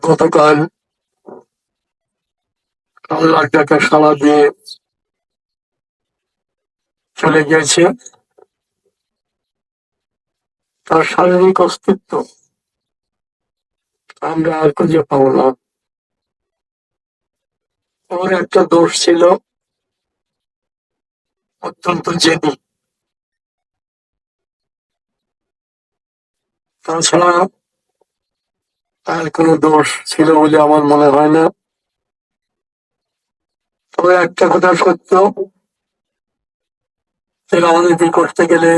গতকাল আল্লাহর ডাকে সাড়া দিয়ে চলে গিয়েছে, তার শারীরিক অস্তিত্ব আমরা আর খুঁজে পাবো না। ওর একটা দোষ ছিল, অত্যন্ত জেদি। তাছাড়া তার কোনো দোষ ছিল বলে আমার মনে হয় না। তবে একটা কথা সত্য, যে রাজনীতি করতে গেলে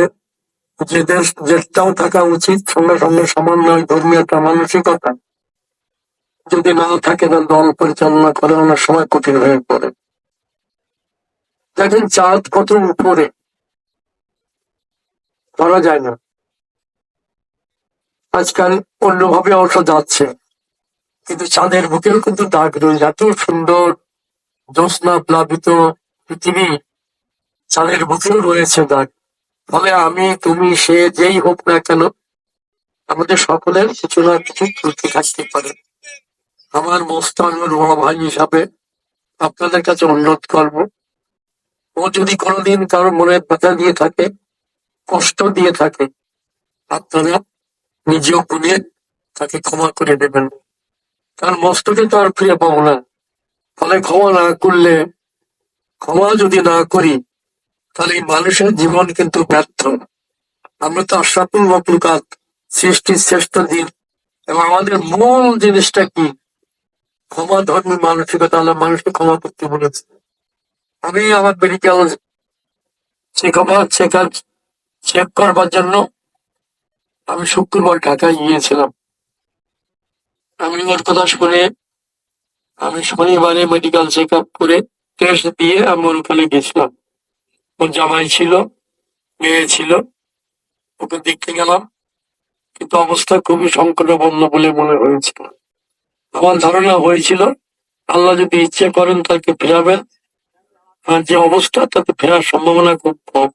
জেদটাও থাকা উচিত, সঙ্গে সঙ্গে সামান্য ধর্মীয় একটা মানসিকতা যদি না থাকে, তার দল পরিচালনা করে অনেক সময় কঠিন হয়ে পড়ে। দেখেন চাঁদ কত উপরে, ধরা যায় না। আজকাল অন্যভাবে অবশ্য যাচ্ছে, কিন্তু চাঁদের বুকেও কিন্তু দাগ রয়েছে। এত সুন্দর জ্যোৎস্না প্লাবিত পৃথিবী, চাঁদের বুকেও রয়েছে দাগ। ফলে আমি, তুমি, সে যেই হোক না কেন, আমাদের সকলের কিছু না কিছু ত্রুটি থাকতে পারে। আমার মোস্তানুর বড় ভাই হিসাবে আপনাদের কাছে অনুরোধ করব, ও যদি কোনোদিন কারো মনে ব্যথা দিয়ে থাকে, কষ্ট দিয়ে থাকে, আপনারা নিজেও গুনে তাকে ক্ষমা করে দেবেন। কারণ মস্তকে তো আর ফিরে পাবো না। ফলে ক্ষমা না করলে, ক্ষমা যদি না করি, তাহলে এই মানুষের জীবন কিন্তু ব্যর্থ। আমরা তো আশরাফুল মাখলুকাত, সৃষ্টির শ্রেষ্ঠ দিন, এবং আমাদের মূল জিনিসটা কি? ক্ষমা ধর্মী মানসিকতা। আল্লাহ মানুষকে ক্ষমা করতে বলেছে। আমি আমার মেডিকেল চেক করবার জন্য আমি শুক্রবার ঢাকায় গিয়েছিলাম। আমি ওর কথা শুনে আমি শনিবারে মেডিকেল চেক আপ করে টেস্ট দিয়ে আমি ওর ওখানে গেছিলাম। ওর জামাই ছিল, মেয়ে ছিল, ওকে দেখতে গেলাম, কিন্তু অবস্থা খুবই সংকটাপন্ন বলে মনে হয়েছিল। আমার ধারণা হয়েছিল আল্লাহ যদি ইচ্ছে করেন তাকে ফেরাবেন, আর যে অবস্থা তাতে ফেরার সম্ভাবনা খুব কম।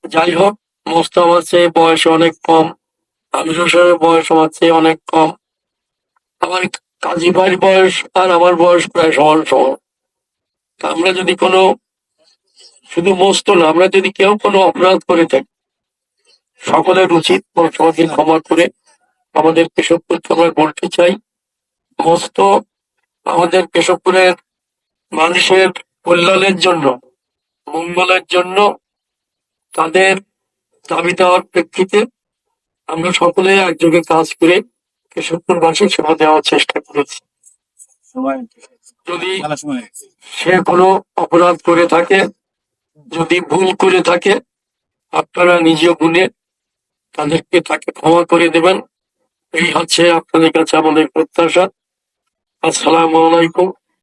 যাই হোক, মোস্তা আমার চেয়ে বয়স অনেক কম, আমির হোসেনের বয়স আমার চেয়ে অনেক কম, আমার কাজী ভাইয়ের বয়স আর আমার বয়স প্রায় সমান সমান। আমরা যদি কোনো, শুধু মোস্ত না, আমরা যদি কেউ কোনো অপরাধ করে থাকি, সকলের উচিত সবাইকে ক্ষমা করে আমাদের কেশবপুরকে আমরা বলতে চাই, মোস্ত আমাদের কেশবপুরের মানুষের কল্যাণের জন্য, মঙ্গলের জন্য, তাদের দাবি দেওয়ার প্রেক্ষিতে আমরা সকলে একযোগে কাজ করে কেশবপুরবাসী সেবা দেওয়ার চেষ্টা করেছি। যদি সে কোনো অপরাধ করে থাকে, যদি ভুল করে থাকে, আপনারা নিজ গুণে তাকে ক্ষমা করে দেবেন। এই হচ্ছে আপনাদের কাছে আমাদের প্রত্যাশা। আসসালামু আলাইকুম।